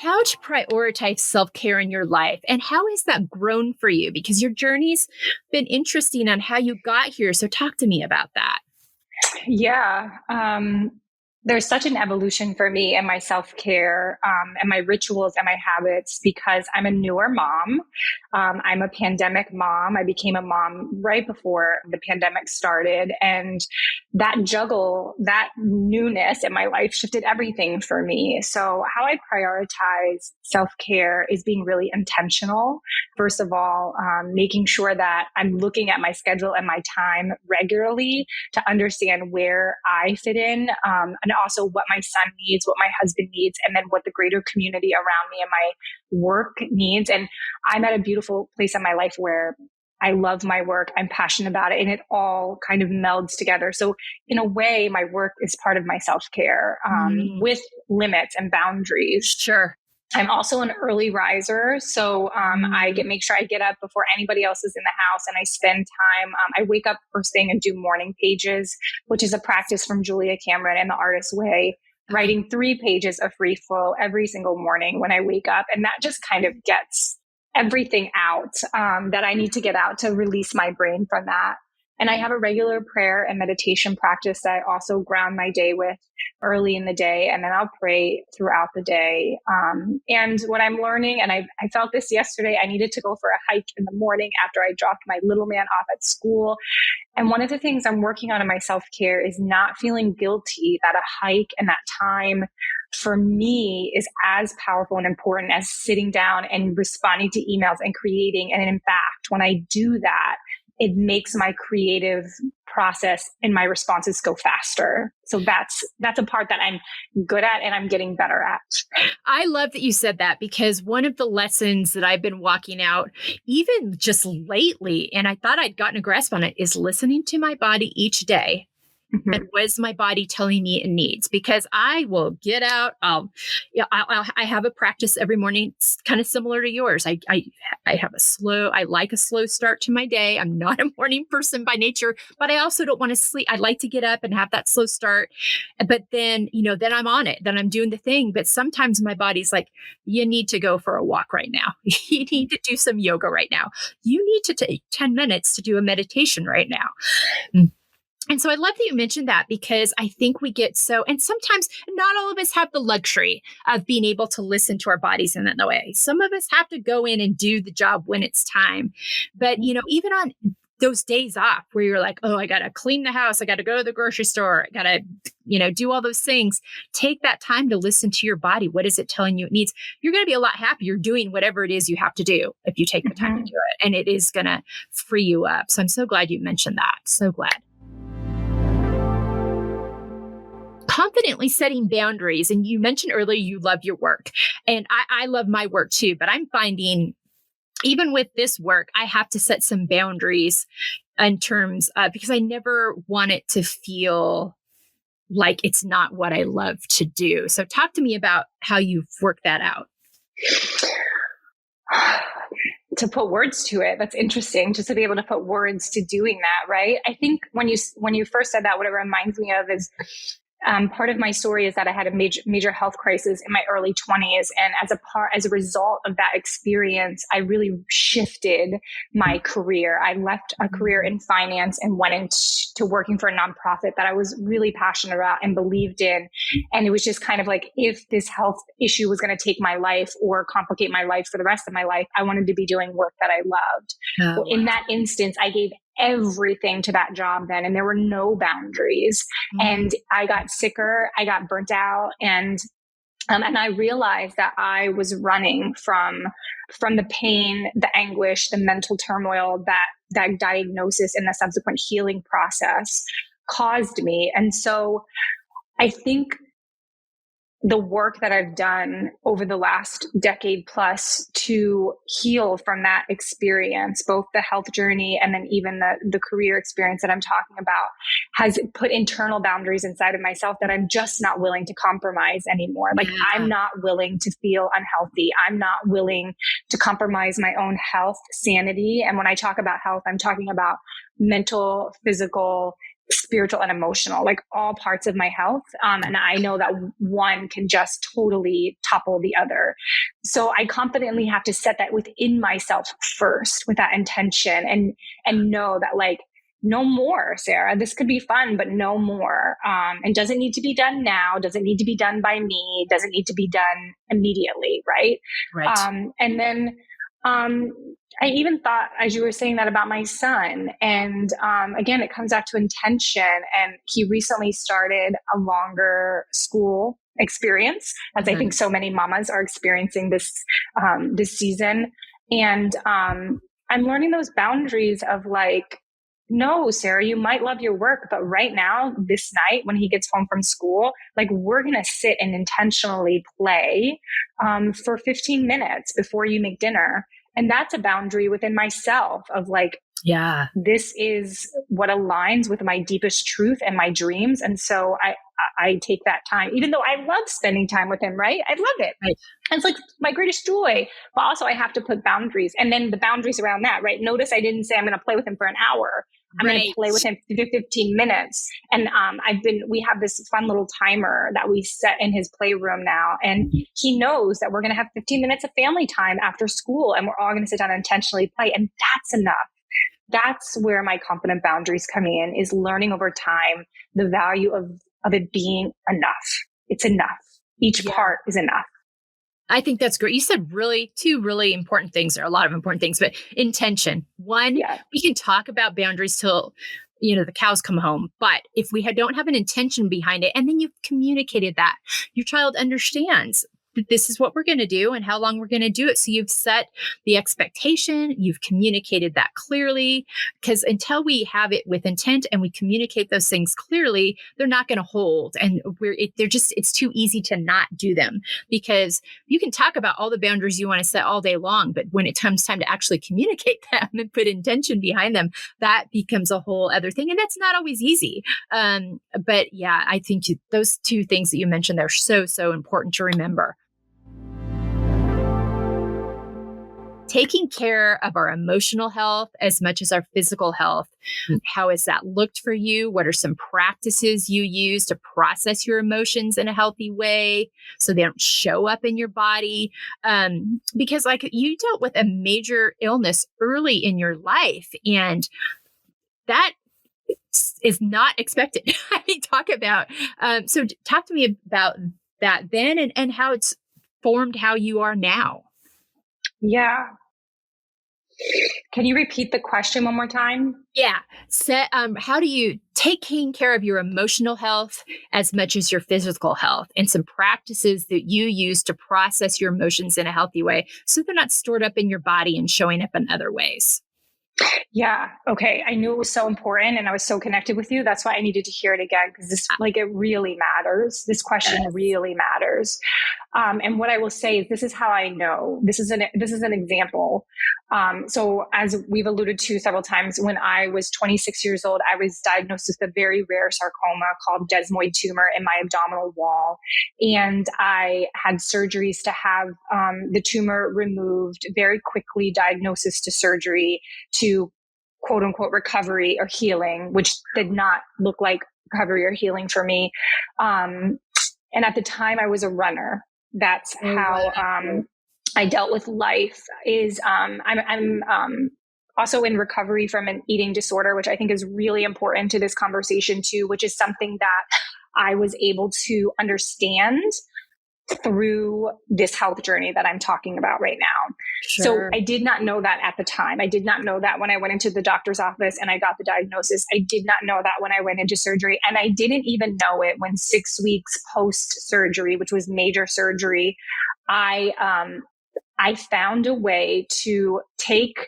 how to prioritize self-care in your life and how has that grown for you? Because your journey's been interesting on how you got here. So talk to me about that. Yeah. There's such an evolution for me in my self-care and my rituals and my habits because I'm a newer mom. I'm a pandemic mom. I became a mom right before the pandemic started. And that juggle, that newness in my life shifted everything for me. So how I prioritize self-care is being really intentional. First of all, making sure that I'm looking at my schedule and my time regularly to understand where I fit in, and also what my son needs, what my husband needs, and then what the greater community around me and my work needs. And I'm at a beautiful place in my life where I love my work, I'm passionate about it, and it all kind of melds together. So in a way, my work is part of my self-care, with limits and boundaries. Sure. I'm also an early riser, so make sure I get up before anybody else is in the house, and I spend time. I wake up first thing and do morning pages, which is a practice from Julia Cameron and The Artist's Way, writing 3 pages of free flow every single morning when I wake up, and that just kind of gets everything out that I need to get out to release my brain from that. And I have a regular prayer and meditation practice that I also ground my day with early in the day. And then I'll pray throughout the day. And what I'm learning, and I felt this yesterday, I needed to go for a hike in the morning after I dropped my little man off at school. And one of the things I'm working on in my self-care is not feeling guilty that a hike and that time for me is as powerful and important as sitting down and responding to emails and creating. And in fact, when I do that, it makes my creative process and my responses go faster. So that's a part that I'm good at and I'm getting better at. I love that you said that because one of the lessons that I've been walking out, even just lately, and I thought I'd gotten a grasp on it, is listening to my body each day. Mm-hmm. And what is my body telling me it needs? Because I will get out. I have a practice every morning. It's kind of similar to yours. I like a slow start to my day. I'm not a morning person by nature, but I also don't want to sleep. I like to get up and have that slow start. But then, then I'm on it. Then I'm doing the thing. But sometimes my body's like, you need to go for a walk right now. You need to do some yoga right now. You need to take 10 minutes to do a meditation right now. Mm-hmm. And so I love that you mentioned that because I think we get and sometimes not all of us have the luxury of being able to listen to our bodies in that way. Some of us have to go in and do the job when it's time. But, even on those days off where you're like, oh, I got to clean the house. I got to go to the grocery store. I got to, do all those things. Take that time to listen to your body. What is it telling you it needs? You're going to be a lot happier doing whatever it is you have to do if you take the time to do it. And it is going to free you up. So I'm so glad you mentioned that. So glad. Confidently setting boundaries. And you mentioned earlier you love your work. And I love my work too. But I'm finding even with this work, I have to set some boundaries in terms of, because I never want it to feel like it's not what I love to do. So talk to me about how you've worked that out. To put words to it, that's interesting, just to be able to put words to doing that, right? I think when you first said that, what it reminds me of is part of my story is that I had a major health crisis in my early 20s. And as a result of that experience, I really shifted my career. I left a career in finance and went into working for a nonprofit that I was really passionate about and believed in. And it was just kind of like, if this health issue was going to take my life or complicate my life for the rest of my life, I wanted to be doing work that I loved. Well, in that instance, I gave everything to that job then, and there were no boundaries. And I got sicker, I got burnt out, and I realized that I was running from the pain, the anguish, the mental turmoil that diagnosis and the subsequent healing process caused me. And so I think the work that I've done over the last decade plus to heal from that experience, both the health journey and then even the career experience that I'm talking about, has put internal boundaries inside of myself that I'm just not willing to compromise anymore. Like, I'm not willing to feel unhealthy. I'm not willing to compromise my own health, sanity. And when I talk about health, I'm talking about mental, physical, spiritual and emotional, like all parts of my health. And I know that one can just totally topple the other. So I confidently have to set that within myself first with that intention, and know that like, no more, Sarah. This could be fun, but no more. And doesn't need to be done now. Doesn't need to be done by me. Doesn't need to be done immediately. Right. Right. And then, I even thought, as you were saying that about my son, and again, it comes back to intention. And he recently started a longer school experience, as I think so many mamas are experiencing this season. And I'm learning those boundaries of like, no, Sarah, you might love your work, but right now, this night when he gets home from school, like we're going to sit and intentionally play for 15 minutes before you make dinner. And that's a boundary within myself of like, yeah, this is what aligns with my deepest truth and my dreams. And so I take that time, even though I love spending time with him, right? I love it. Right. And it's like my greatest joy, but also I have to put boundaries, and then the boundaries around that, right? Notice I didn't say I'm going to play with him for an hour. I'm going to play with him for 15 minutes. And we have this fun little timer that we set in his playroom now. And he knows that we're going to have 15 minutes of family time after school, and we're all going to sit down and intentionally play. And that's enough. That's where my confident boundaries come in, is learning over time the value of it being enough. It's enough. Each part is enough. I think that's great. You said two really important things. There are a lot of important things, but intention. One, we can talk about boundaries till, the cows come home. But if we don't have an intention behind it, and then you've communicated that, your child understands that this is what we're going to do and how long we're going to do it. So you've set the expectation, you've communicated that clearly, because until we have it with intent and we communicate those things clearly, they're not going to hold. And it's too easy to not do them, because you can talk about all the boundaries you want to set all day long, but when it comes time to actually communicate them and put intention behind them, that becomes a whole other thing. And that's not always easy. But yeah, I think those two things that you mentioned, they're so, so important to remember. Taking care of our emotional health as much as our physical health. How has that looked for you? What are some practices you use to process your emotions in a healthy way so they don't show up in your body? Because like you dealt with a major illness early in your life, and that is not expected. I mean, talk to me about that then, and how it's formed how you are now. Yeah. Can you repeat the question one more time? Yeah. How do you taking care of your emotional health as much as your physical health, and some practices that you use to process your emotions in a healthy way so they're not stored up in your body and showing up in other ways? Yeah. Okay. I knew it was so important, and I was so connected with you. That's why I needed to hear it again, because it really matters. This question really matters. And what I will say is, this is how I know. This is an example. So as we've alluded to several times, when I was 26 years old, I was diagnosed with a very rare sarcoma called desmoid tumor in my abdominal wall. And I had surgeries to have the tumor removed very quickly, diagnosis to surgery to quote unquote recovery or healing, which did not look like recovery or healing for me. And at the time I was a runner. That's how I dealt with life. I'm also in recovery from an eating disorder, which I think is really important to this conversation too, which is something that I was able to understand through this health journey that I'm talking about right now. Sure. So I did not know that at the time. I did not know that when I went into the doctor's office and I got the diagnosis. I did not know that when I went into surgery. And I didn't even know it when 6 weeks post-surgery, which was major surgery, I found a way to take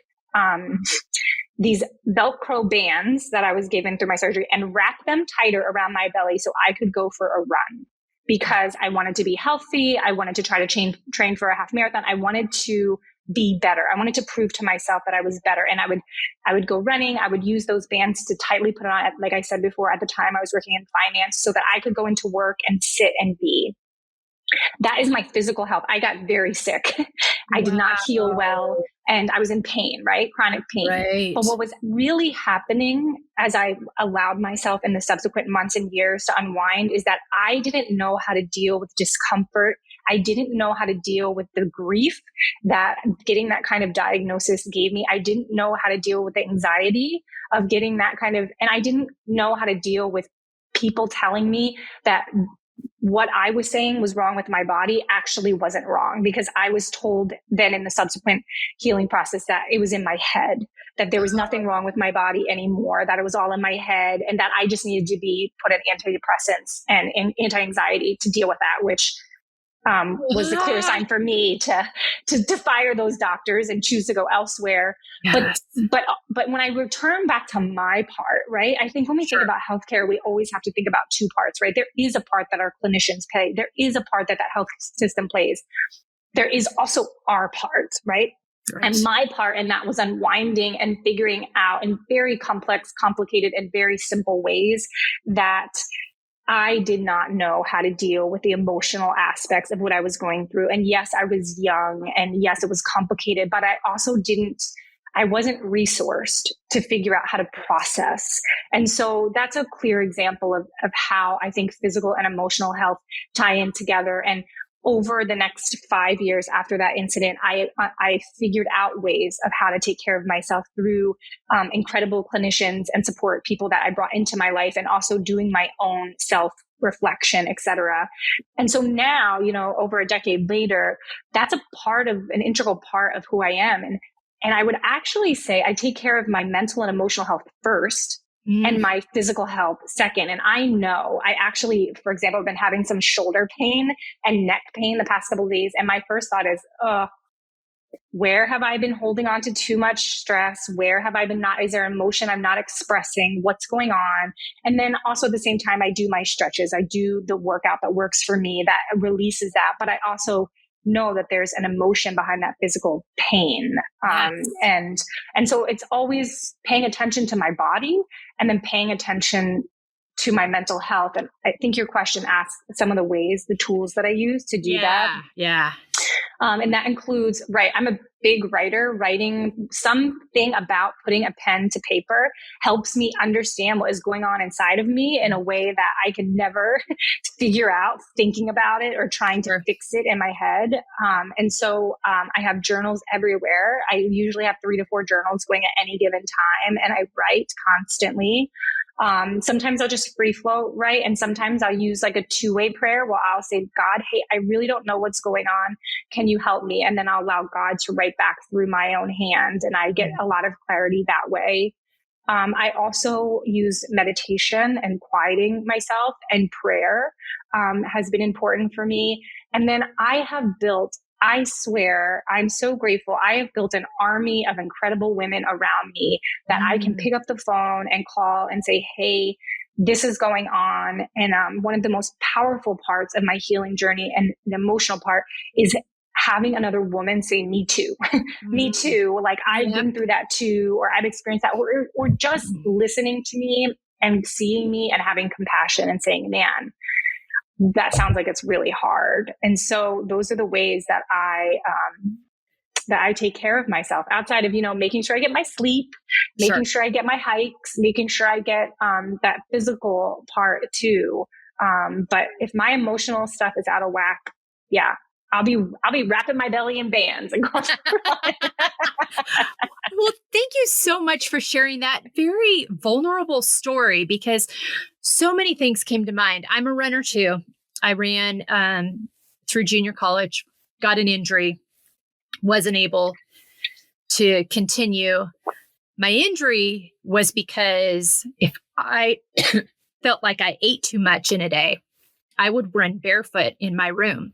these Velcro bands that I was given through my surgery and wrap them tighter around my belly so I could go for a run. Because I wanted to be healthy. I wanted to try to train for a half marathon. I wanted to be better. I wanted to prove to myself that I was better. And I would go running. I would use those bands to tightly put on. Like I said before, at the time I was working in finance, so that I could go into work and sit and be. That is my physical health. I got very sick. I did not heal well. and I was in pain, right? Chronic pain. Right. But what was really happening as I allowed myself in the subsequent months and years to unwind is that I didn't know how to deal with discomfort. I didn't know how to deal with the grief that getting that kind of diagnosis gave me. I didn't know how to deal with the anxiety of getting that kind of, and I didn't know how to deal with people telling me that what I was saying was wrong with my body actually wasn't wrong, because I was told then in the subsequent healing process that it was in my head, that there was nothing wrong with my body anymore, that it was all in my head, and that I just needed to be put on antidepressants and anti-anxiety to deal with that, which was the clear sign for me to fire those doctors and choose to go elsewhere. Yes. But when I return back to my part, right? I think when we think about healthcare, we always have to think about two parts, right? There is a part that our clinicians play. There is a part that health system plays. There is also our part, right? And my part in that was unwinding and figuring out in very complex, complicated, and very simple ways that I did not know how to deal with the emotional aspects of what I was going through. And yes, I was young, and yes, it was complicated, but I also I wasn't resourced to figure out how to process. And so that's a clear example of how I think physical and emotional health tie in together. And over the next 5 years after that incident, I figured out ways of how to take care of myself through incredible clinicians and support people that I brought into my life, and also doing my own self-reflection, et cetera. And so now, over a decade later, that's an integral part of who I am. And I would actually say I take care of my mental and emotional health first, and my physical health second. And I know I actually, for example, have been having some shoulder pain and neck pain the past couple of days. And my first thought is, where have I been holding on to too much stress? Where have I been is there emotion I'm not expressing? What's going on? And then also at the same time, I do my stretches. I do the workout that works for me, that releases that. But I also know that there's an emotion behind that physical pain. And so it's always paying attention to my body, and then paying attention to my mental health. And I think your question asked some of the ways, the tools that I use to do that. Yeah. And that includes, I'm a big writer. Writing something about putting a pen to paper helps me understand what is going on inside of me in a way that I could never figure out thinking about it or trying to fix it in my head. And so I have journals everywhere. I usually have 3 to 4 journals going at any given time, and I write constantly. Sometimes I'll just free flow, right? And sometimes I'll use like a 2-way prayer where I'll say, God, hey, I really don't know what's going on. Can you help me? And then I'll allow God to write back through my own hand. And I get a lot of clarity that way. I also use meditation and quieting myself, and prayer has been important for me. And then I swear, I'm so grateful. I have built an army of incredible women around me that I can pick up the phone and call and say, hey, this is going on. And one of the most powerful parts of my healing journey, and the emotional part, is having another woman say, me too, me too. Like I've been through that too, or I've experienced that, or just listening to me and seeing me and having compassion and saying, man, that sounds like it's really hard. And so those are the ways that I take care of myself, outside of, making sure I get my sleep, making sure I get my hikes, making sure I get that physical part too. But if my emotional stuff is out of whack, I'll be wrapping my belly in bands and going. Well, thank you so much for sharing that very vulnerable story, because so many things came to mind. I'm a runner too. I ran through junior college, got an injury, wasn't able to continue. My injury was because if I felt like I ate too much in a day, I would run barefoot in my room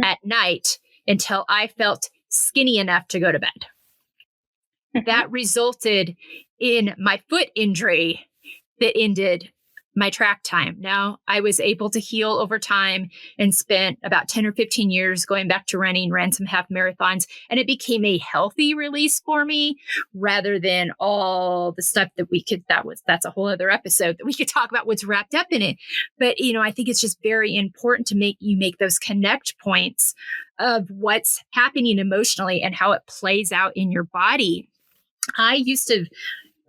at night until I felt skinny enough to go to bed. That resulted in my foot injury that ended my track time. Now I was able to heal over time and spent about 10 or 15 years going back to running, ran some half marathons, and it became a healthy release for me rather than all the stuff that that's a whole other episode that we could talk about what's wrapped up in it. But, I think it's just very important to make those connect points of what's happening emotionally and how it plays out in your body. I used to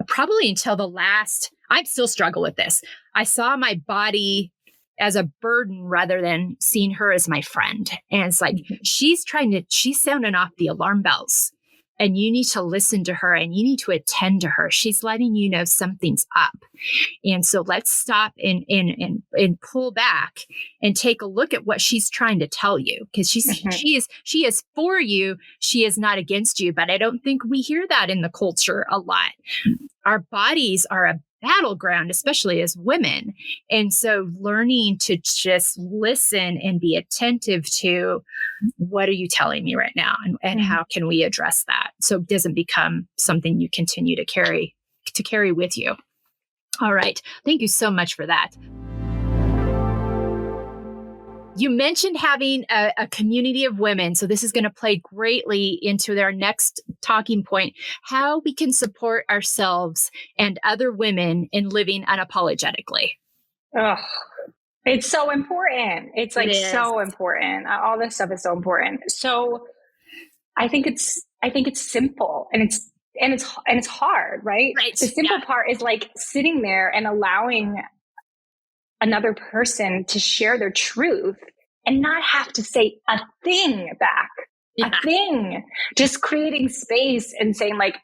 probably until I still struggle with this. I saw my body as a burden rather than seeing her as my friend. And it's like, she's sounding off the alarm bells and you need to listen to her and you need to attend to her. She's letting you know something's up. And so let's stop and pull back and take a look at what she's trying to tell you. Because she is for you. She is not against you. But I don't think we hear that in the culture a lot. Our bodies are a battleground, especially as women. And so learning to just listen and be attentive to what are you telling me right now and how can we address that so it doesn't become something you continue to carry with you. All right. Thank you so much for that. You mentioned having a community of women. So this is going to play greatly into their next talking point, how we can support ourselves and other women in living unapologetically. Oh, it's so important. It's like so important. All this stuff is so important. So I think it's simple and it's hard, right? Right. The simple part is like sitting there and allowing another person to share their truth and not have to say a thing back, a thing, just creating space and saying like,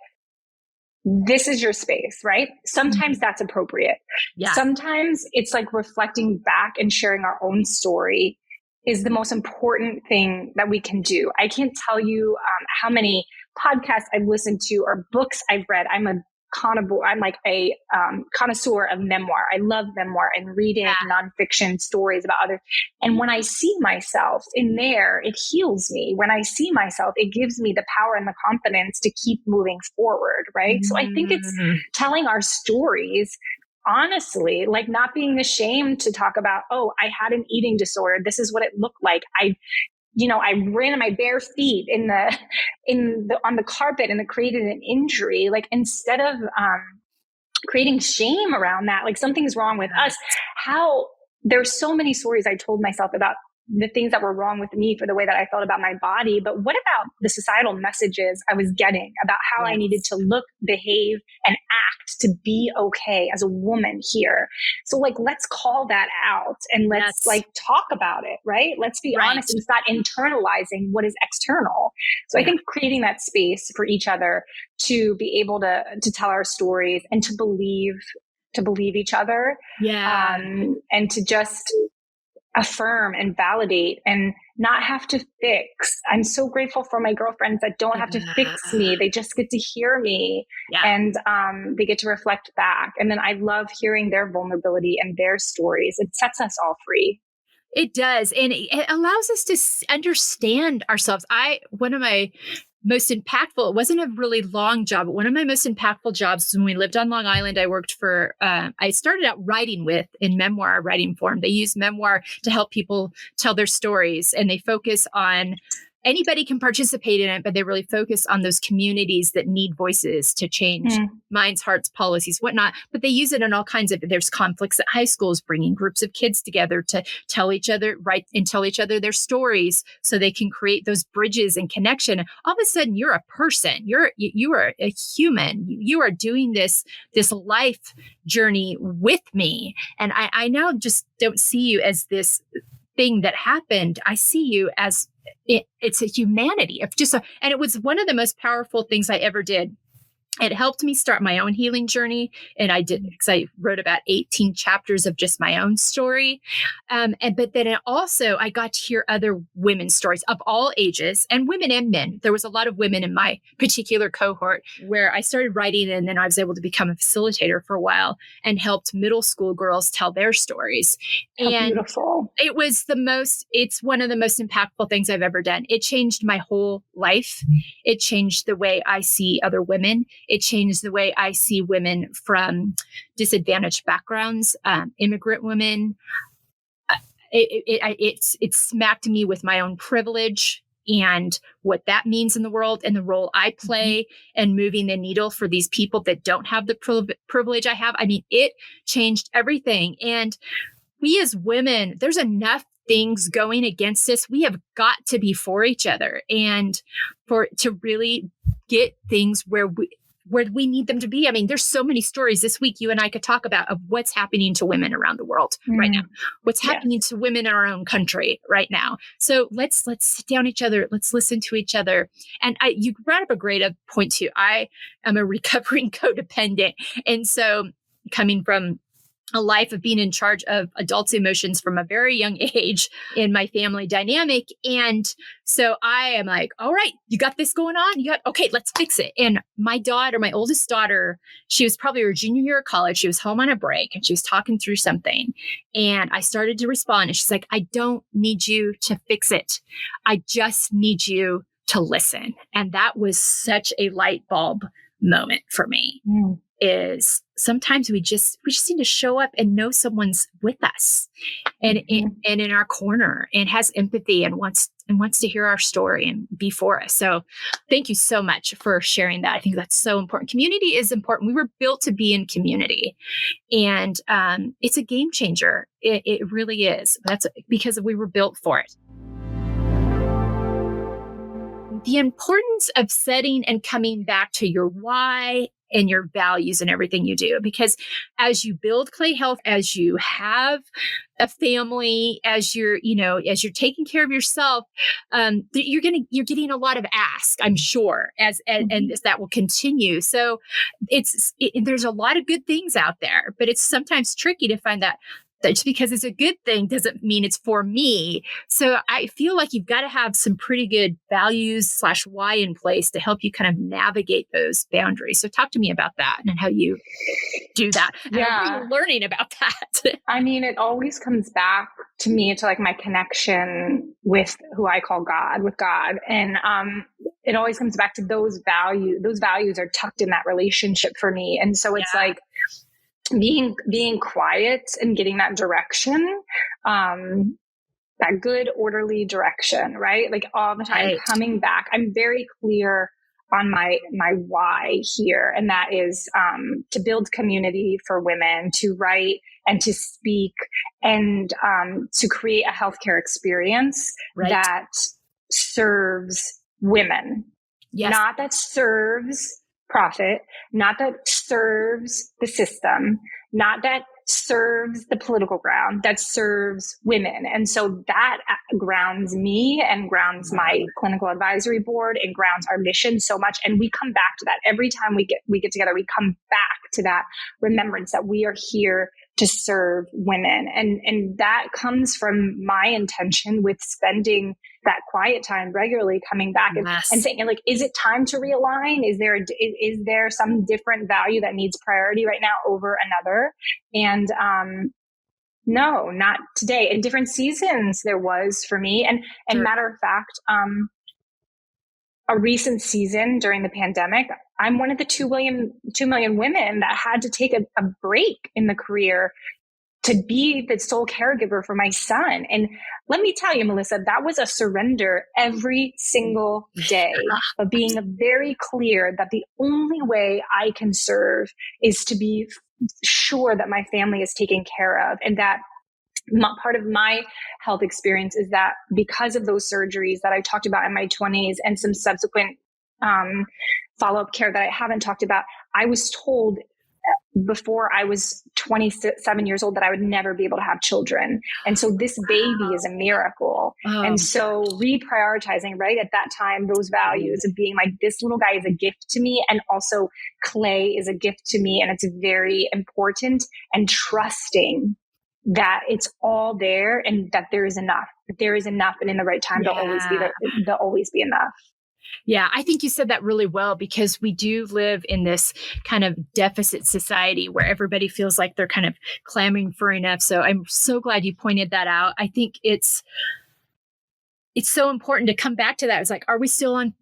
this is your space, right? Sometimes that's appropriate. Yeah. Sometimes it's like reflecting back and sharing our own story is the most important thing that we can do. I can't tell you how many podcasts I've listened to or books I've read. I'm like a connoisseur of memoir. I love memoir and reading nonfiction stories about others. And when I see myself in there, it heals me. When I see myself, it gives me the power and the confidence to keep moving forward, right? So I think it's telling our stories honestly, like not being ashamed to talk about, oh, I had an eating disorder. This is what it looked like. I ran on my bare feet on the carpet and it created an injury. Like instead of creating shame around that, like something's wrong with us. There's so many stories I told myself about the things that were wrong with me for the way that I felt about my body. But what about the societal messages I was getting about how I needed to look, behave, and act to be okay as a woman here? So like, let's call that out and let's like talk about it, right? Let's be honest and start internalizing what is external. So I think creating that space for each other to be able to tell our stories and to believe each other. And to just affirm and validate and not have to fix. I'm so grateful for my girlfriends that don't have to fix me. They just get to hear me and they get to reflect back. And then I love hearing their vulnerability and their stories. It sets us all free. It does. And it allows us to understand ourselves. One of my most impactful, it wasn't a really long job, but one of my most impactful jobs when we lived on Long Island, I worked for, I started out writing in memoir writing form. They use memoir to help people tell their stories and they focus on anybody can participate in it, but they really focus on those communities that need voices to change minds, hearts, policies, whatnot. But they use it in all kinds of, there's conflicts at high schools, bringing groups of kids together to tell each other their stories so they can create those bridges and connection. All of a sudden you're a person, you are a human, you are doing this life journey with me. And I now just don't see you as this thing that happened. I see you as it's a humanity of and it was one of the most powerful things I ever did. It helped me start my own healing journey. And I did, because I wrote about 18 chapters of just my own story. But then I got to hear other women's stories of all ages, and women and men. There was a lot of women in my particular cohort where I started writing, and then I was able to become a facilitator for a while and helped middle school girls tell their stories. How beautiful. It's one of the most impactful things I've ever done. It changed my whole life. It changed the way I see other women. It changed the way I see women from disadvantaged backgrounds, immigrant women. It smacked me with my own privilege and what that means in the world and the role I play and moving the needle for these people that don't have the privilege I have. I mean, it changed everything. And we as women, there's enough things going against us. We have got to be for each other and to really get things where we need them to be. I mean, there's so many stories this week you and I could talk about of what's happening to women around the world right now, what's happening to women in our own country right now. So let's sit down each other. Let's listen to each other. And you brought up a great point too. I am a recovering codependent. And so coming from a life of being in charge of adults' emotions from a very young age in my family dynamic. And so I am like, all right, you got this going on? Okay, let's fix it. And my oldest daughter, she was probably her junior year of college. She was home on a break and she was talking through something. And I started to respond. And she's like, I don't need you to fix it. I just need you to listen. And that was such a light bulb moment for me. Is sometimes we just need to show up and know someone's with us and in our corner and has empathy and wants to hear our story and be for us. So thank you so much for sharing that. I think that's so important. Community is important. We were built to be in community and it's a game changer. It really is. That's because we were built for it. The importance of setting and coming back to your why and your values and everything you do, because as you build Clay Health, as you have a family, as you're taking care of yourself, you're getting a lot of ask, I'm sure, and that will continue. So there's a lot of good things out there, but it's sometimes tricky to find that just because it's a good thing doesn't mean it's for me. So I feel like you've got to have some pretty good values / why in place to help you kind of navigate those boundaries. So talk to me about that and how you do that. And how you're learning about that. I mean, it always comes back to me to like my connection with who I call God, with God. And it always comes back to those values. Those values are tucked in that relationship for me. And so it's like, being quiet and getting that direction, that good orderly direction, right? Like all the time coming back. I'm very clear on my why here. And that is, to build community for women, to write and to speak and, to create a healthcare experience that serves women, not that serves profit, not that serves the system, not that serves the political ground, that serves women. And so that grounds me and grounds my clinical advisory board and grounds our mission so much. And we come back to that every time we get together. We come back to that remembrance that we are here to serve women. And that comes from my intention with spending that quiet time regularly, coming back and saying, like, is it time to realign? Is there some different value that needs priority right now over another? And no, not today. In different seasons there was for me. And matter of fact, a recent season during the pandemic, I'm one of the 2 million women that had to take a break in the career to be the sole caregiver for my son. And let me tell you, Melissa, that was a surrender every single day, but being very clear that the only way I can serve is to be sure that my family is taken care of. And that part of my health experience is that because of those surgeries that I talked about in my 20s and some subsequent follow-up care that I haven't talked about, I was told before I was 27 years old that I would never be able to have children. And so this baby is a miracle. And so reprioritizing right at that time, those values of being like, this little guy is a gift to me. And also Clay is a gift to me. And it's very important, and trusting that it's all there and that there is enough. There is enough, and in the right time, there'll always be enough. Yeah, I think you said that really well, because we do live in this kind of deficit society where everybody feels like they're kind of clamoring for enough. So I'm so glad you pointed that out. I think it's it's so important to come back to that. It's like, are we still on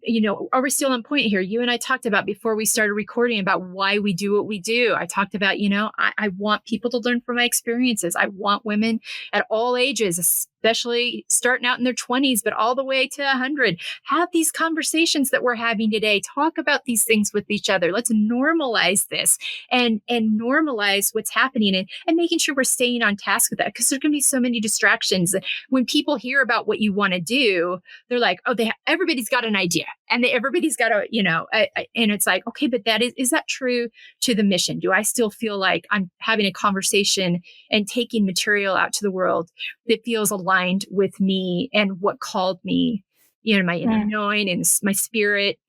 point here? You and I talked about before we started recording about why we do what we do. I talked about, I want people to learn from my experiences. I want women at all ages, especially starting out in their 20s, but all the way to 100, have these conversations that we're having today. Talk about these things with each other. Let's normalize this and normalize what's happening and making sure we're staying on task with that, because there's going to be so many distractions. When people hear about what you want to do, they're like, oh, everybody's got an idea and everybody's got a, and it's like, okay, but is that true to the mission? Do I still feel like I'm having a conversation and taking material out to the world that feels aligned with me and what called me, my inner knowing and my spirit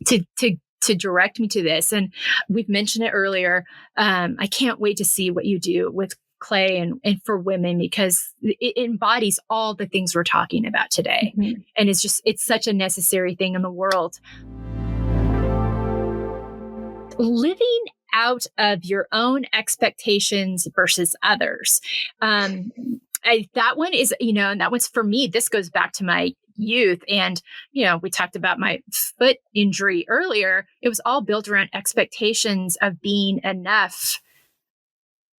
to direct me to this? And we've mentioned it earlier. I can't wait to see what you do with Clay and for women, because it embodies all the things we're talking about today. Mm-hmm. And it's such a necessary thing in the world. Living out of your own expectations versus others. That one is, and that one's for me, this goes back to my youth. And, we talked about my foot injury earlier. It was all built around expectations of being enough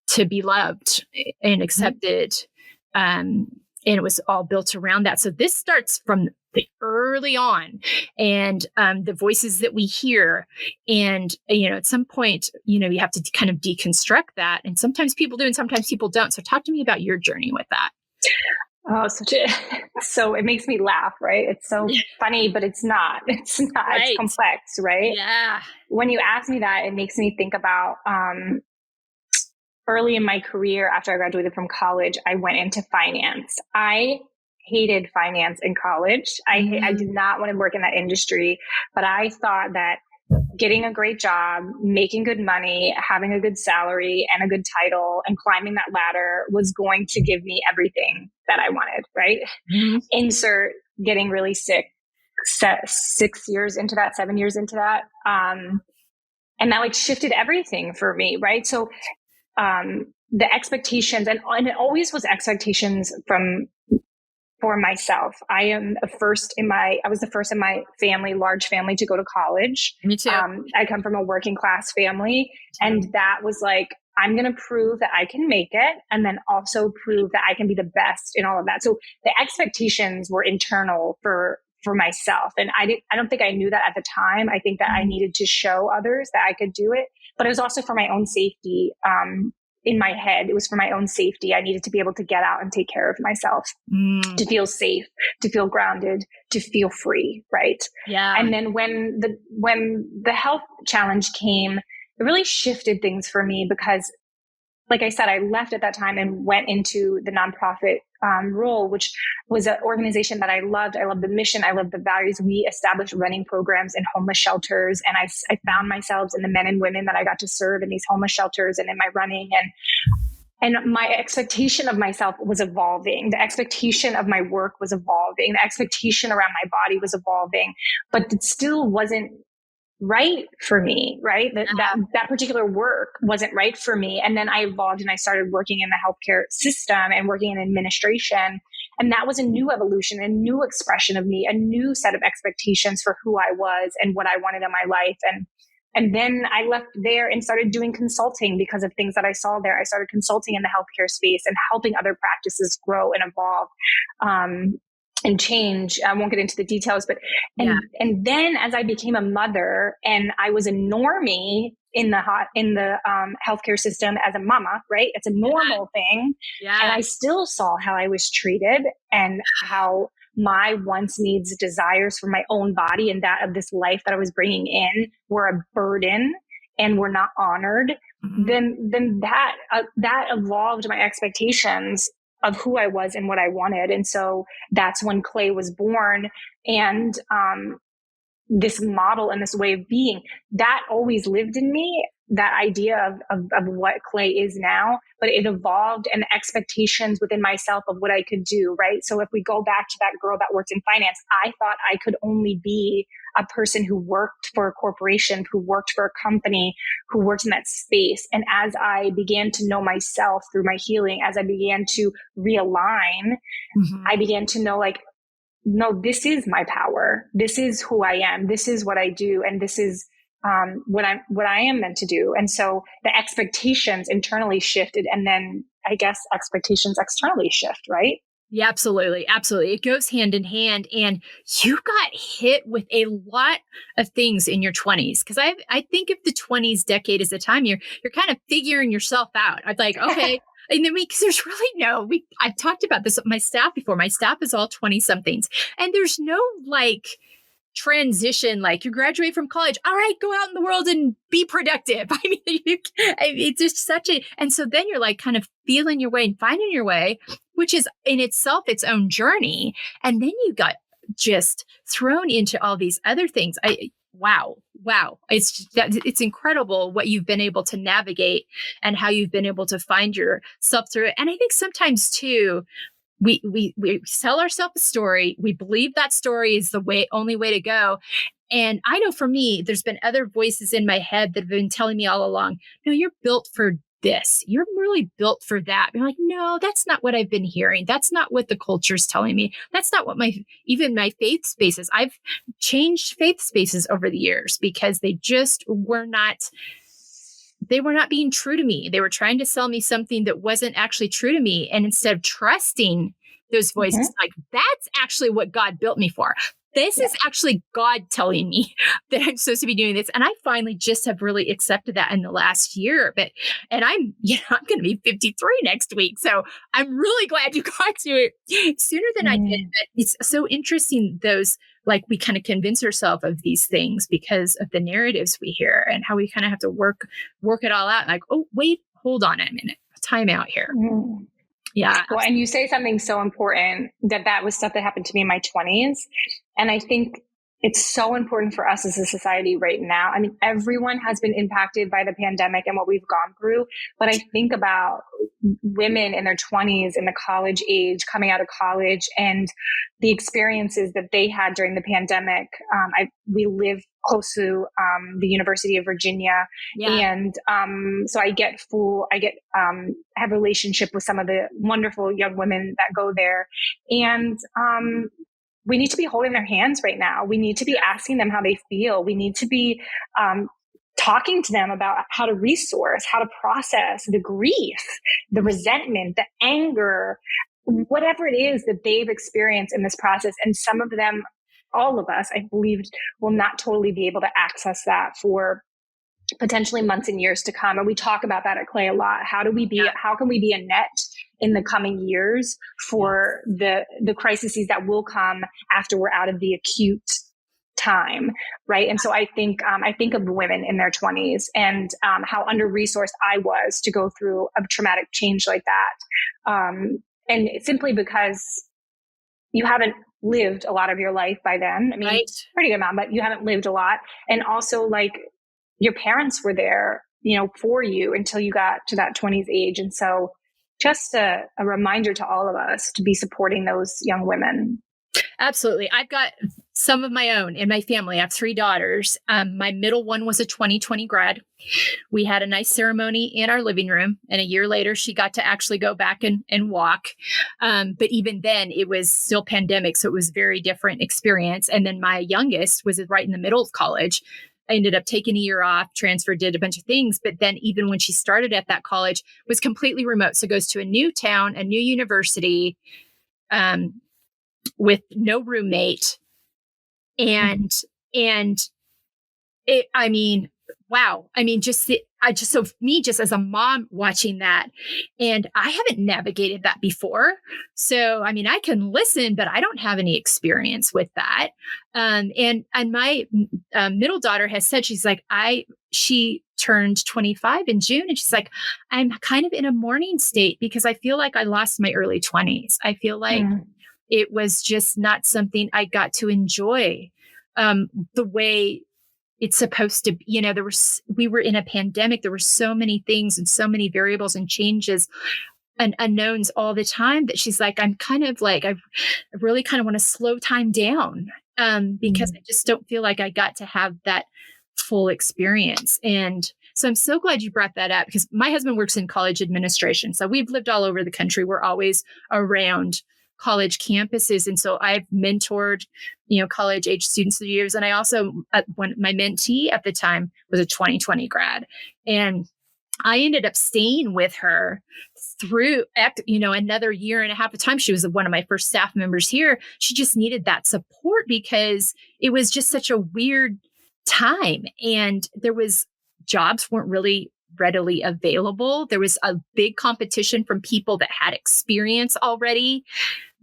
to be loved and accepted. And it was all built around that. So this starts from the early on, and the voices that we hear. And, at some point, you have to kind of deconstruct that. And sometimes people do, and sometimes people don't. So talk to me about your journey with that. Oh, so it makes me laugh, right? It's so funny, but it's not, right. It's complex, right? Yeah. When you ask me that, it makes me think about, early in my career, after I graduated from college, I went into finance. I hated finance in college. I did not want to work in that industry, but I thought that getting a great job, making good money, having a good salary and a good title and climbing that ladder was going to give me everything that I wanted, right? Mm-hmm. Insert getting really sick 6 years into that, 7 years into that. And that shifted everything for me, right? So the expectations, and it always was expectations for myself. I was the first in my family, large family, to go to college. Me too. I come from a working class family, and that was like, I'm going to prove that I can make it, and then also prove that I can be the best in all of that. So the expectations were internal for myself. And I don't think I knew that at the time. I think that I needed to show others that I could do it, but it was also for my own safety. In my head, it was for my own safety. I needed to be able to get out and take care of myself, to feel safe, to feel grounded, to feel free. Right. Yeah. And then when the health challenge came, it really shifted things for me, because like I said, I left at that time and went into the nonprofit role, which was an organization that I loved. I loved the mission. I loved the values. We established running programs in homeless shelters. And I found myself in the men and women that I got to serve in these homeless shelters and in my running. And my expectation of myself was evolving. The expectation of my work was evolving. The expectation around my body was evolving, but it still wasn't right for me, right? That particular work wasn't right for me. And then I evolved and I started working in the healthcare system and working in administration. And that was a new evolution, a new expression of me, a new set of expectations for who I was and what I wanted in my life. And then I left there and started doing consulting because of things that I saw there. I started consulting in the healthcare space and helping other practices grow and evolve. And change. I won't get into the details, but and then as I became a mother and I was a normie in the healthcare system as a mama, right? It's a normal thing. Yeah. And I still saw how I was treated and how my wants, needs, desires for my own body and that of this life that I was bringing in were a burden and were not honored. Mm-hmm. Then that evolved my expectations of who I was and what I wanted. And so that's when Clay was born. And this model and this way of being, that always lived in me, that idea of what Clay is now, but it evolved, and the expectations within myself of what I could do, right? So if we go back to that girl that worked in finance, I thought I could only be a person who worked for a corporation, who worked for a company, who worked in that space. And as I began to know myself through my healing, as I began to realign, I began to know no, this is my power. This is who I am. This is what I do. And this is what I am meant to do. And so the expectations internally shifted, and then I guess expectations externally shift, right? Yeah, absolutely. Absolutely. It goes hand in hand. And you got hit with a lot of things in your 20s. Cause I think of the 20s decade as a time you're kind of figuring yourself out. I'm like, okay. And then because there's really I've talked about this with my staff before. My staff is all 20 somethings, and there's no like transition, like you graduate from college, all right, go out in the world and be productive. I mean, it's just and so then you're like kind of feeling your way and finding your way, which is in itself its own journey. And then you got just thrown into all these other things. Wow. It's incredible what you've been able to navigate and how you've been able to find yourself through it. And I think sometimes too, we sell ourselves a story. We believe that story is the only way to go. And I know for me, there's been other voices in my head that have been telling me all along, no, you're built for this. You're really built for that. And I'm like, no, that's not what I've been hearing. That's not what the culture's telling me. That's not what even my faith spaces. I've changed faith spaces over the years because they just were not being true to me. They were trying to sell me something that wasn't actually true to me. And instead of trusting those voices, like, that's actually what God built me for. This is actually God telling me that I'm supposed to be doing this. And I finally just have really accepted that in the last year. And I'm going to be 53 next week. So I'm really glad you got to it sooner than I did. But it's so interesting, like we kind of convince ourselves of these things because of the narratives we hear and how we kind of have to work it all out. Like, oh, wait, hold on a minute. Time out here. Yeah. Well, and you say something so important that was stuff that happened to me in my 20s. And I think it's so important for us as a society right now. I mean, everyone has been impacted by the pandemic and what we've gone through. But I think about women in their 20s, in the college age, coming out of college, and the experiences that they had during the pandemic. We live close to the University of Virginia. And so I have a relationship with some of the wonderful young women that go there. And we need to be holding their hands right now. We need to be asking them how they feel. We need to be talking to them about how to resource, how to process the grief, the resentment, the anger, whatever it is that they've experienced in this process. And some of them, all of us, I believe, will not totally be able to access that for potentially months and years to come. And we talk about that at Clay a lot. How can we be a net in the coming years for the crises that will come after we're out of the acute time, right? And so I think of women in their 20s and how under-resourced I was to go through a traumatic change like that. And simply because you haven't lived a lot of your life by then. I mean, pretty good amount, but you haven't lived a lot. And also, like, your parents were there, for you until you got to that 20s age. And so just a reminder to all of us to be supporting those young women. Absolutely. I've got some of my own in my family. I have 3 daughters. My middle one was a 2020 grad. We had a nice ceremony in our living room. And a year later, she got to actually go back and walk. But even then, it was still pandemic. So it was a very different experience. And then my youngest was right in the middle of college. I ended up taking a year off, transferred, did a bunch of things. But then even when she started at that college, was completely remote. So goes to a new town, a new university, with no roommate. And it, I mean, wow. I mean, just as a mom watching that, and I haven't navigated that before. So, I mean, I can listen, but I don't have any experience with that. And my middle daughter has said, she's like, she turned 25 in June. And she's like, I'm kind of in a mourning state because I feel like I lost my early 20s. I feel like it was just not something I got to enjoy the way it's supposed to be. We were in a pandemic. There were so many things and so many variables and changes and unknowns all the time that she's like, I'm kind of like, I really kind of want to slow time down because I just don't feel like I got to have that full experience. And so I'm so glad you brought that up because my husband works in college administration. So we've lived all over the country. We're always around college campuses. And so I've mentored, college age students through the years. And I also, when my mentee at the time was a 2020 grad, and I ended up staying with her through, another year and a half of time. She was one of my first staff members here. She just needed that support because it was just such a weird time. And jobs weren't really readily available. There was a big competition from people that had experience already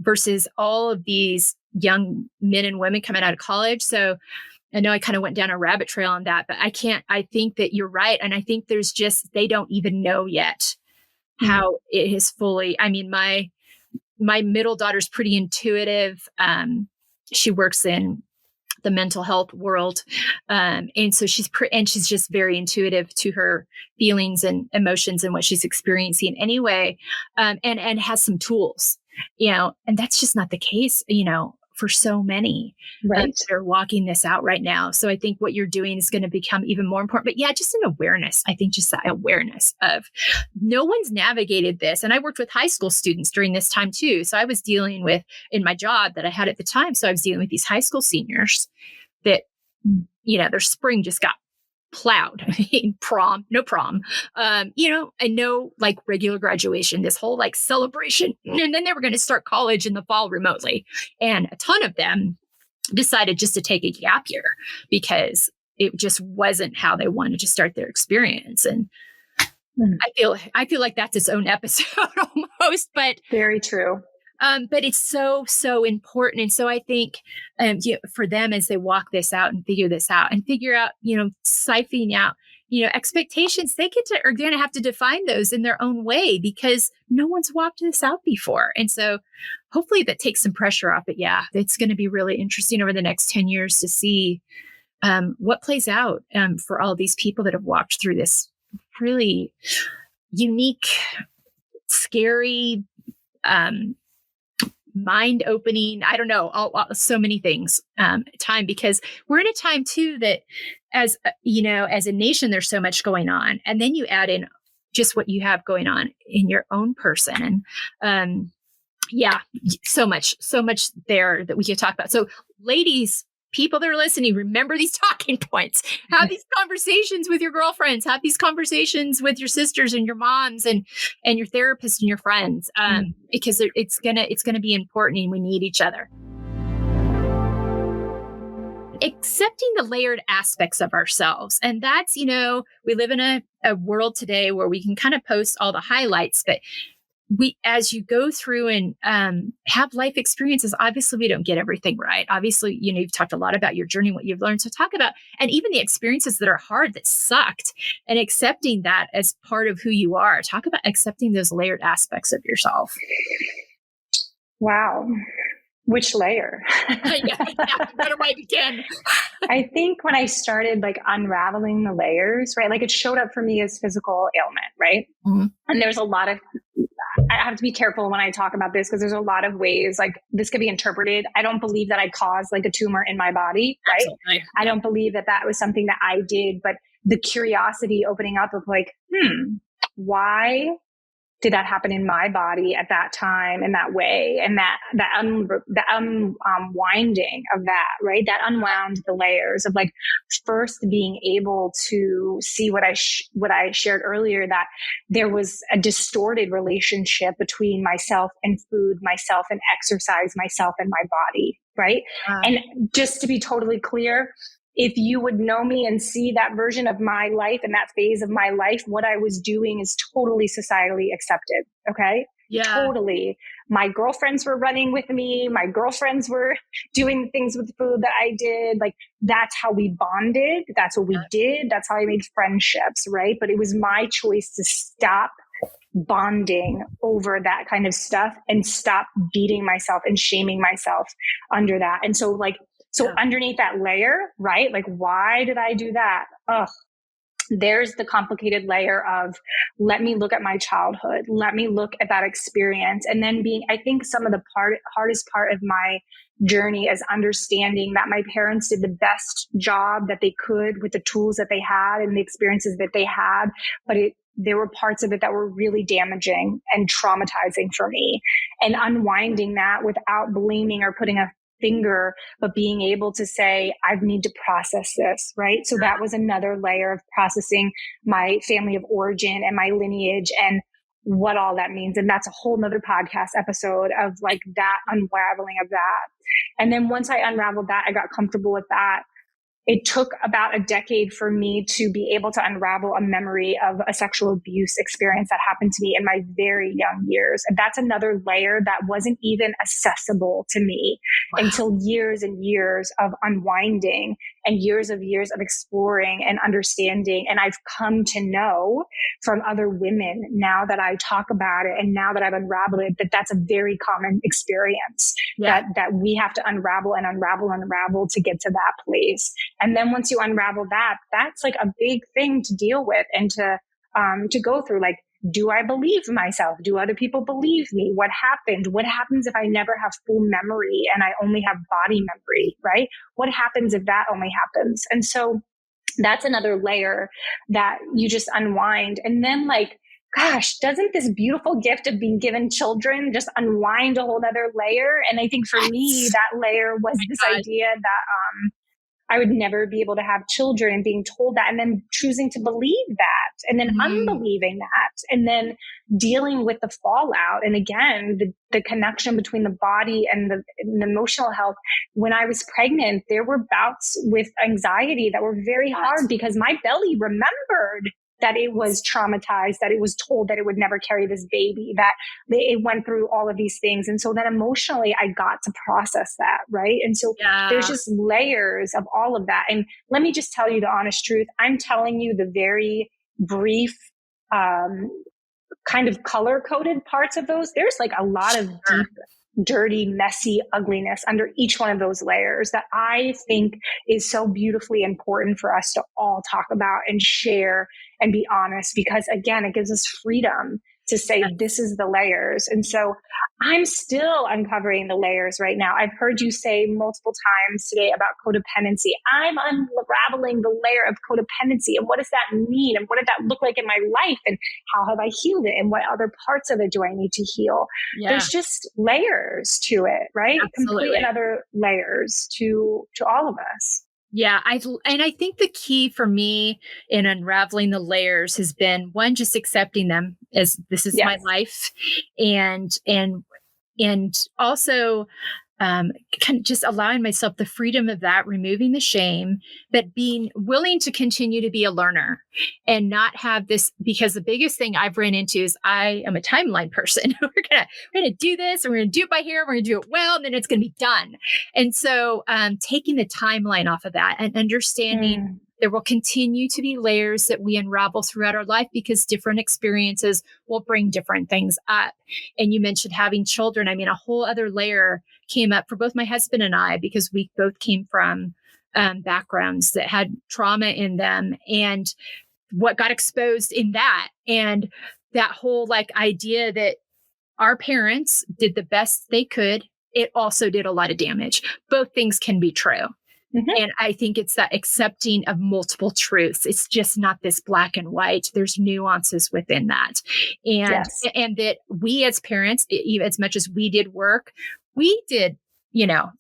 versus all of these young men and women coming out of college. So I know I kind of went down a rabbit trail on that, but I think that you're right. And I think they don't even know yet how it is fully, my middle daughter's pretty intuitive. She works in the mental health world. And so she's just very intuitive to her feelings and emotions and what she's experiencing anyway. And has some tools, and that's just not the case, for so many that are walking this out right now. So I think what you're doing is going to become even more important. But yeah, just an awareness. I think just that awareness of no one's navigated this. And I worked with high school students during this time too. So I was dealing with, in my job that I had at the time, so I was dealing with these high school seniors that, their spring just got plowed. No prom, and no like regular graduation, this whole like celebration. And then they were going to start college in the fall remotely. And a ton of them decided just to take a gap year because it just wasn't how they wanted to start their experience. And I feel like that's its own episode almost, but very true. But it's so, so important. And so I think for them, as they walk this out and figure this out and figure out, siphoning out, expectations, are going to have to define those in their own way because no one's walked this out before. And so hopefully that takes some pressure off. But yeah, it's going to be really interesting over the next 10 years to see what plays out for all these people that have walked through this really unique, scary, mind-opening, I don't know, so many things, time, because we're in a time too that as a nation, there's so much going on. And then you add in just what you have going on in your own person. And so much there that we could talk about. So ladies, people that are listening, remember these talking points. Have these conversations with your girlfriends. Have these conversations with your sisters and your moms and your therapists and your friends, because it's gonna be important, and we need each other. Accepting the layered aspects of ourselves, and that's we live in a world today where we can kind of post all the highlights, but as you go through and have life experiences, obviously we don't get everything right. Obviously, you've talked a lot about your journey, what you've learned. So talk about, and even the experiences that are hard, that sucked, and accepting that as part of who you are. Talk about accepting those layered aspects of yourself. Wow. Which layer? Where do I begin? I think when I started unraveling the layers, right? It showed up for me as physical ailment, right? Mm-hmm. And there's a lot of, I have to be careful when I talk about this because there's a lot of ways this could be interpreted. I don't believe that I caused a tumor in my body, right? Absolutely. I don't believe that was something that I did, but the curiosity opening up of why did that happen in my body at that time in that way? And the unwinding of that, right? That unwound the layers of first being able to see what I shared earlier, that there was a distorted relationship between myself and food, myself and exercise, myself and my body, right? And just to be totally clear, if you would know me and see that version of my life and that phase of my life, what I was doing is totally societally accepted. Okay. Yeah. Totally. My girlfriends were running with me. My girlfriends were doing things with food that I did. That's how we bonded. That's what we did. That's how I made friendships. Right. But it was my choice to stop bonding over that kind of stuff and stop beating myself and shaming myself under that. And so underneath that layer, right? Why did I do that? There's the complicated layer of, let me look at my childhood. Let me look at that experience. And then I think some of the hardest part of my journey is understanding that my parents did the best job that they could with the tools that they had and the experiences that they had. But there were parts of it that were really damaging and traumatizing for me. And unwinding that without blaming or putting a finger, but being able to say, I need to process this, right? So that was another layer of processing my family of origin and my lineage and what all that means. And that's a whole nother podcast episode of like that unraveling of that. And then once I unraveled that, I got comfortable with that. It took about a decade for me to be able to unravel a memory of a sexual abuse experience that happened to me in my very young years. And that's another layer that wasn't even accessible to me until years and years of unwinding and years of exploring and understanding. And I've come to know from other women now that I talk about it and now that I've unraveled it, that that's a very common experience that we have to unravel to get to that place. And then once you unravel that, that's like a big thing to deal with and to go through. Like, do I believe myself? Do other people believe me? What happened? What happens if I never have full memory and I only have body memory, right? What happens if that only happens? And so that's another layer that you just unwind. And then like, gosh, doesn't this beautiful gift of being given children just unwind a whole other layer? And I think for me, that layer was this idea that, I would never be able to have children and being told that and then choosing to believe that and then unbelieving that and then dealing with the fallout. And again, the connection between the body and the emotional health. When I was pregnant, there were bouts with anxiety that were very hard because my belly remembered that it was traumatized, that it was told that it would never carry this baby, that it went through all of these things. And so then emotionally, I got to process that, right? And so there's just layers of all of that. And let me just tell you the honest truth. I'm telling you the very brief, kind of color-coded parts of those. There's like a lot of deep, dirty, messy ugliness under each one of those layers that I think is so beautifully important for us to all talk about and share and be honest, because again, it gives us freedom to say, this is the layers. And so I'm still uncovering the layers right now. I've heard you say multiple times today about codependency. I'm unraveling the layer of codependency. And what does that mean? And what did that look like in my life? And how have I healed it? And what other parts of it do I need to heal? There's just layers to it, right? Absolutely. Complete and other layers to all of us. Yeah. I think the key for me in unraveling the layers has been one, just accepting them as this is my life. And also, kind of just allowing myself the freedom of that, removing the shame, but being willing to continue to be a learner and not have this, because the biggest thing I've run into is I am a timeline person. We're going to do this and we're going to do it by here. We're going to do it well, and then it's going to be done. And so, taking the timeline off of that and understanding there will continue to be layers that we unravel throughout our life because different experiences will bring different things up. And you mentioned having children. I mean, a whole other layer came up for both my husband and I, because we both came from backgrounds that had trauma in them, and what got exposed in that. And that whole like idea that our parents did the best they could. It also did a lot of damage. Both things can be true. And I think it's that accepting of multiple truths. It's just not this black and white. There's nuances within that. And that we as parents, as much as we did work, we did,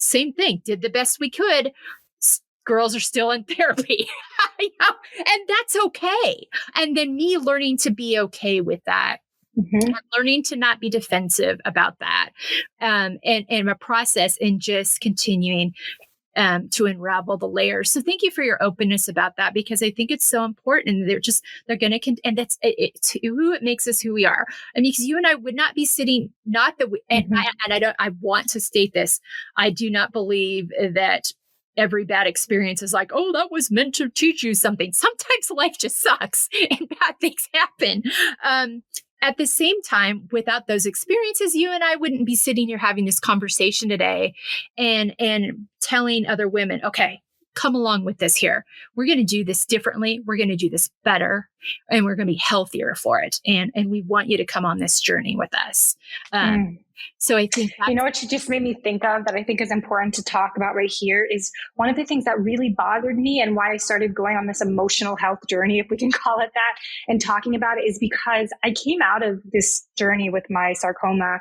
same thing, did the best we could. Girls are still in therapy, and that's okay. And then me learning to be okay with that. And learning to not be defensive about that. And a process and just continuing to unravel the layers. So thank you for your openness about that, because I think it's so important. They're going to, and that's it's who it makes us who we are. I mean, because you and I would not be sitting, not that we, I want to state this. I do not believe that every bad experience is like, oh, that was meant to teach you something. Sometimes life just sucks and bad things happen. At the same time, without those experiences, you and I wouldn't be sitting here having this conversation today and telling other women, okay, come along with this here. We're going to do this differently. We're going to do this better, and we're going to be healthier for it. And we want you to come on this journey with us. So I think You that's, know what you just made me think of that I think is important to talk about right here is one of the things that really bothered me and why I started going on this emotional health journey, if we can call it that, and talking about it is because I came out of this journey with my sarcoma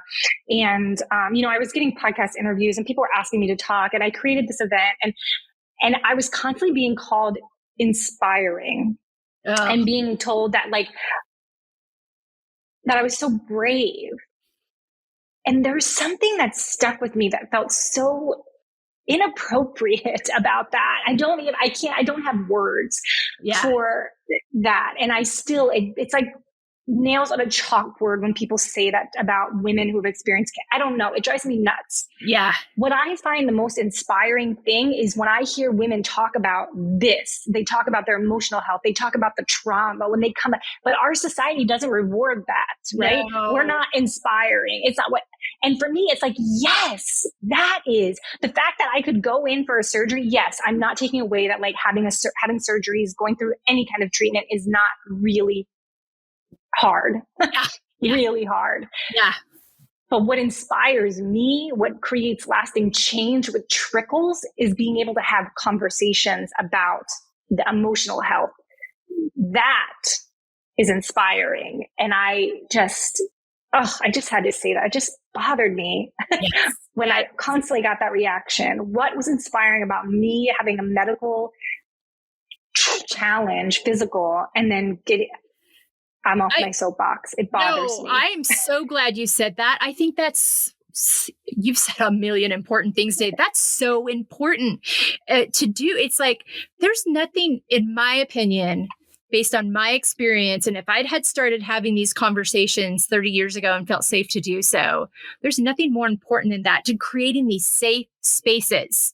and, I was getting podcast interviews and people were asking me to talk, and I created this event, and I was constantly being called inspiring and being told that that I was so brave. And there was something that stuck with me that felt so inappropriate about that. I don't have words for that. And it's like nails on a chalkboard when people say that about women who've experienced I don't know. It drives me nuts. Yeah. What I find the most inspiring thing is when I hear women talk about this, they talk about their emotional health, they talk about the trauma when they come, but our society doesn't reward that, right? No. We're not inspiring. It's not what, and for me, it's like, yes, that is the fact that I could go in for a surgery. Yes, I'm not taking away that having surgeries, going through any kind of treatment is not really hard, really hard. Yeah. But what inspires me, what creates lasting change, what trickles is being able to have conversations about the emotional health. That is inspiring. And I just had to say that. It just bothered me when I constantly got that reaction. What was inspiring about me having a medical challenge, physical, and then I'm off my soapbox. It bothers me. I'm so glad you said that. I think you've said a million important things today. That's so important to do. It's like, there's nothing, in my opinion, based on my experience, and if I'd had started having these conversations 30 years ago and felt safe to do so, there's nothing more important than that, to creating these safe spaces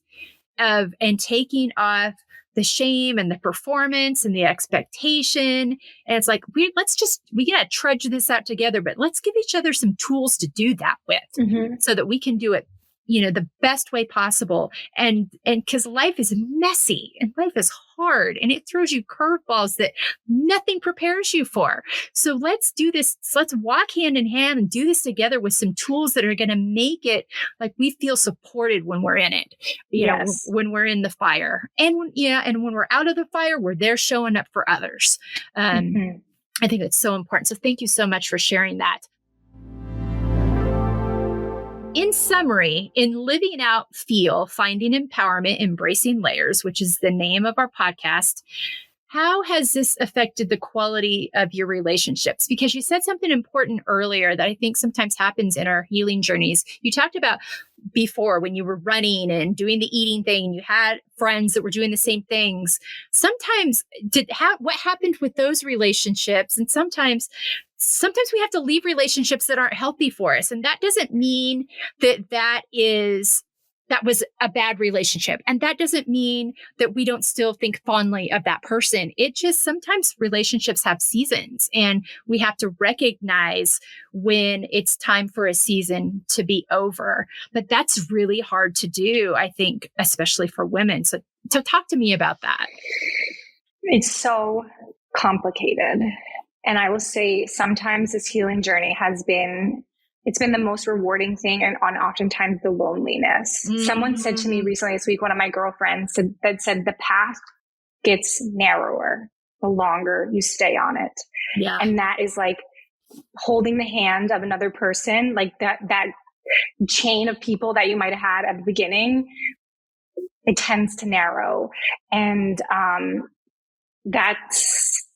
and taking off the shame and the performance and the expectation. And it's like, we gotta trudge this out together, but let's give each other some tools to do that with, so that we can do it, the best way possible. And because life is messy and life is hard and it throws you curveballs that nothing prepares you for. So let's do this. Let's walk hand in hand and do this together with some tools that are going to make it like we feel supported when we're in it, when we're in the fire, and when we're out of the fire, we're there showing up for others. I think that's so important. So thank you so much for sharing that. In summary, in Living Out Feel, Finding Empowerment, Embracing Layers, which is the name of our podcast, how has this affected the quality of your relationships? Because you said something important earlier that I think sometimes happens in our healing journeys. You talked about before when you were running and doing the eating thing, and you had friends that were doing the same things. Sometimes what happened with those relationships? And sometimes we have to leave relationships that aren't healthy for us. And that doesn't mean that was a bad relationship. And that doesn't mean that we don't still think fondly of that person. It just, sometimes relationships have seasons, and we have to recognize when it's time for a season to be over. But that's really hard to do, I think, especially for women. So talk to me about that. It's so complicated. And I will say sometimes this healing journey it's been the most rewarding thing, and oftentimes the loneliness. Someone said to me recently this week, one of my girlfriends said the path gets narrower the longer you stay on it. Yeah. And that is like holding the hand of another person, like that chain of people that you might have had at the beginning, it tends to narrow. And that's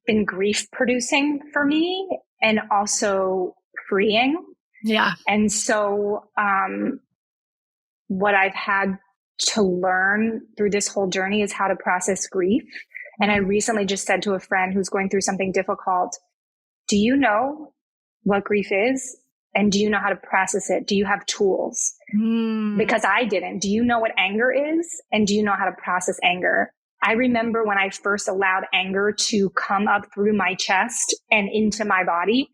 been grief producing for me, and also freeing. Yeah. And so what I've had to learn through this whole journey is how to process grief. And I recently just said to a friend who's going through something difficult, do you know what grief is? And do you know how to process it? Do you have tools? Because I didn't. Do you know what anger is? And do you know how to process anger? I remember when I first allowed anger to come up through my chest and into my body,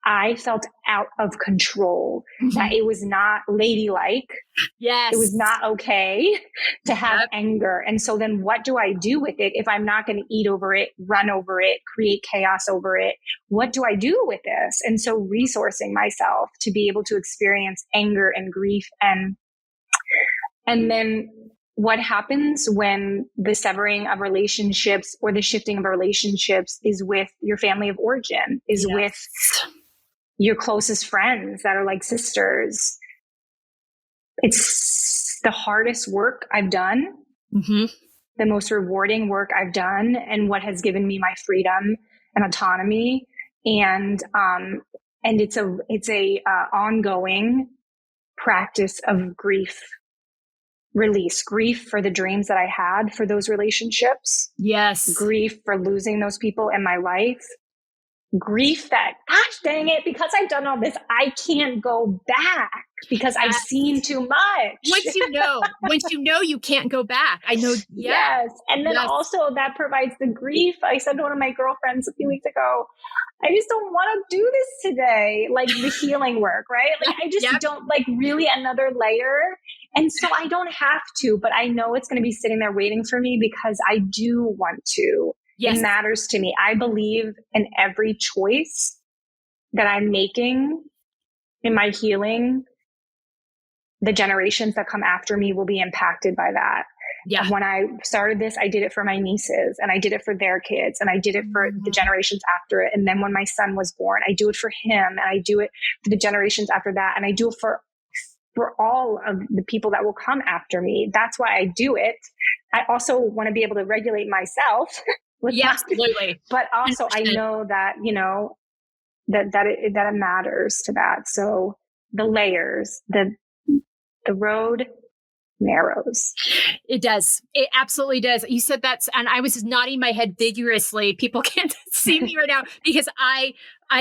I felt out of control, that it was not ladylike. Yes. It was not okay to have anger. And so then what do I do with it if I'm not going to eat over it, run over it, create chaos over it? What do I do with this? And so resourcing myself to be able to experience anger and grief. And then what happens when the severing of relationships or the shifting of relationships is with your family of origin, is with your closest friends that are like sisters. It's the hardest work I've done, the most rewarding work I've done, and what has given me my freedom and autonomy. And it's a ongoing practice of grief release, grief for the dreams that I had for those relationships. Yes. Grief for losing those people in my life. Grief that, gosh dang it, because I've done all this, I can't go back because I've seen too much. Once you know, you can't go back. I know. Yes. And then also that provides the grief. I said to one of my girlfriends a few weeks ago, I just don't want to do this today. Like the healing work, right? Like I just don't like really another layer. And so I don't have to, but I know it's going to be sitting there waiting for me because I do want to. Yes. It matters to me. I believe in every choice that I'm making in my healing. The generations that come after me will be impacted by that. Yeah. When I started this, I did it for my nieces and I did it for their kids and I did it for the generations after it. And then when my son was born, I do it for him and I do it for the generations after that. And I do it for all of the people that will come after me. That's why I do it. I also want to be able to regulate myself. Absolutely. But also 100%. I know that, that it matters to that. So the layers, the road narrows. It does. It absolutely does. You said that's, and I was nodding my head vigorously. People can't see me right now because I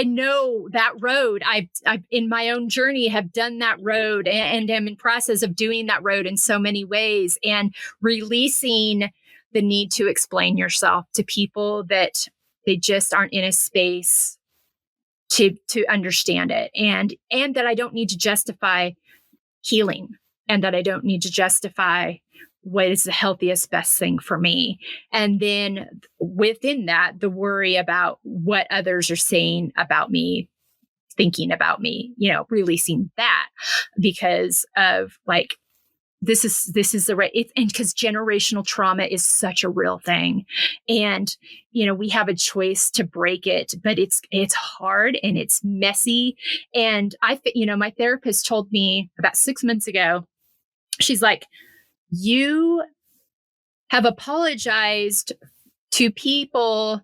know that road. I in my own journey have done that road and am in process of doing that road in so many ways and releasing the need to explain yourself to people that they just aren't in a space to understand it. And that I don't need to justify healing and that I don't need to justify what is the healthiest, best thing for me. And then within that, the worry about what others are saying about me, thinking about me, releasing that because of like, this is the right, and because generational trauma is such a real thing. And, we have a choice to break it, but it's hard and it's messy. And my therapist told me about 6 months ago, she's like, you have apologized to people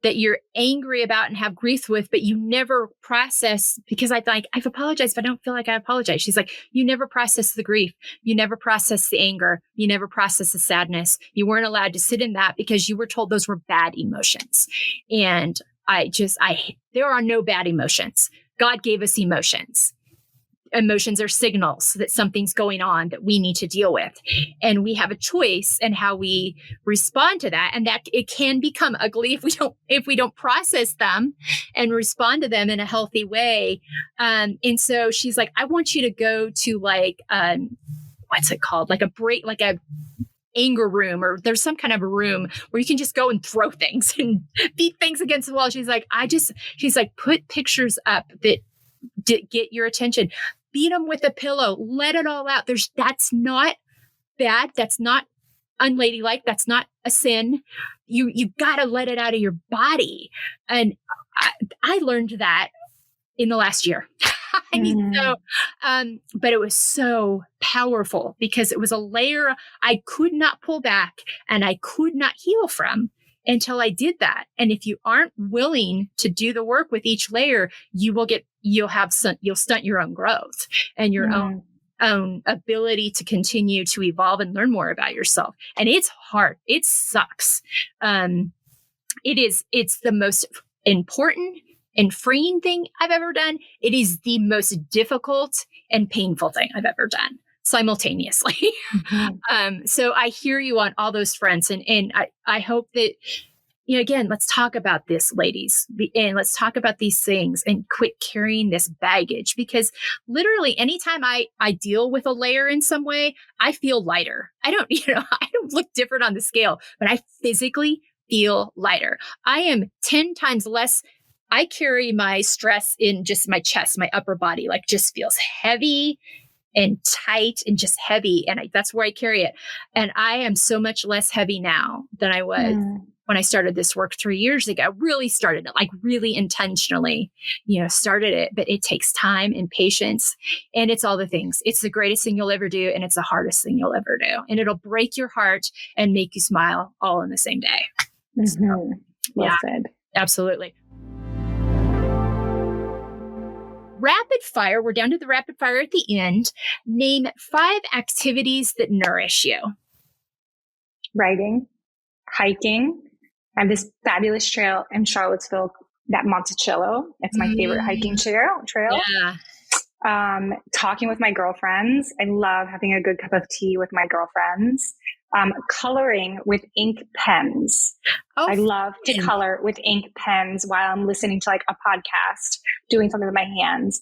that you're angry about and have grief with, but you never process, because I've apologized, but I don't feel like I apologize. She's like, you never process the grief. You never process the anger. You never process the sadness. You weren't allowed to sit in that because you were told those were bad emotions. And there are no bad emotions. God gave us emotions. Emotions are signals that something's going on that we need to deal with. And we have a choice in how we respond to that. And that it can become ugly if we don't process them and respond to them in a healthy way. And so she's like, I want you to go to like, what's it called? Like a anger room, or there's some kind of a room where you can just go and throw things and beat things against the wall. She's like, put pictures up that get your attention. Beat them with a pillow. Let it all out. That's not bad. That's not unladylike. That's not a sin. You got to let it out of your body. And I learned that in the last year. But it was so powerful because it was a layer I could not pull back and I could not heal from until I did that. And if you aren't willing to do the work with each layer, you'll stunt your own growth and your own ability to continue to evolve and learn more about yourself. And it's hard. It sucks. It's the most important and freeing thing I've ever done. It is the most difficult and painful thing I've ever done simultaneously. So I hear you on all those fronts. And I hope that again, let's talk about this, ladies, and let's talk about these things and quit carrying this baggage, because literally anytime I deal with a layer in some way, I feel lighter. I don't, I don't look different on the scale, but I physically feel lighter. I am 10 times less. I carry my stress in just my chest, my upper body, like just feels heavy and tight and just heavy. And that's where I carry it. And I am so much less heavy now than I was when I started this work 3 years ago. I really started it, like really intentionally, started it, but it takes time and patience, and it's all the things. It's the greatest thing you'll ever do. And it's the hardest thing you'll ever do. And it'll break your heart and make you smile all in the same day. Well said. Absolutely. Rapid fire. We're down to the rapid fire at the end. Name 5 activities that nourish you. Writing, hiking. I have this fabulous trail in Charlottesville, that Monticello. It's my favorite hiking trail. Yeah. Talking with my girlfriends. I love having a good cup of tea with my girlfriends. Coloring with ink pens. Oh, I love to color with ink pens while I'm listening to like a podcast, doing something with my hands,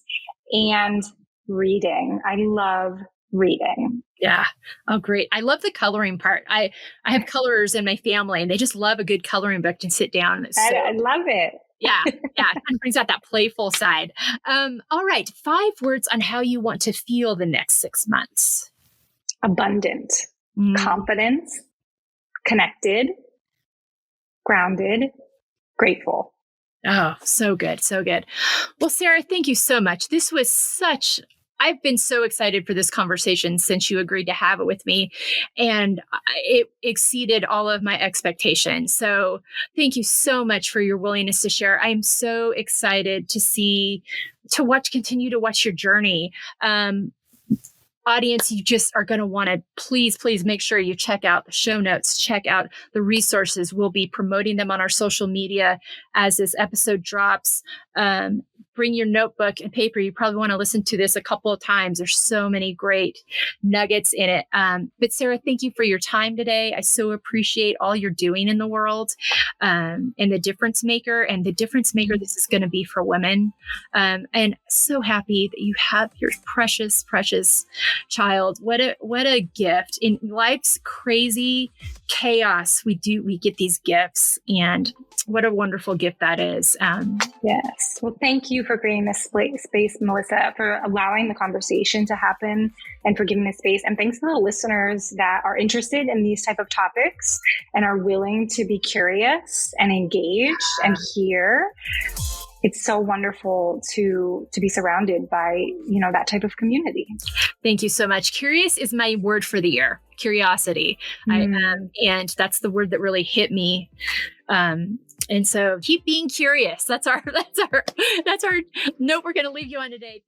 and reading. I love reading. Yeah. Oh, great. I love the coloring part. I have colorers in my family, and they just love a good coloring book to sit down. I love it. Yeah. Yeah. It kind of brings out that playful side. All right. 5 words on how you want to feel the next 6 months. Abundant, confidence, connected, grounded, grateful. Oh, so good. So good. Well, Sera, thank you so much. This was I've been so excited for this conversation since you agreed to have it with me, and it exceeded all of my expectations. So thank you so much for your willingness to share. I'm so excited continue to watch your journey. Audience, you just are going to want to please make sure you check out the show notes, check out the resources. We'll be promoting them on our social media as this episode drops. Bring your notebook and paper. You probably want to listen to this a couple of times. There's so many great nuggets in it. But Sera, thank you for your time today. I so appreciate all you're doing in the world, and the difference maker this is going to be for women. And so happy that you have your precious, precious child. What a gift in life's crazy chaos. We get these gifts, and what a wonderful gift that is. Yes. Well, thank you for creating this space, Melissa, for allowing the conversation to happen and for giving this space. And thanks to the listeners that are interested in these type of topics and are willing to be curious and engage and hear. It's so wonderful to be surrounded by, that type of community. Thank you so much. Curious is my word for the year. Curiosity. And that's the word that really hit me. And so keep being curious. That's our note we're going to leave you on today.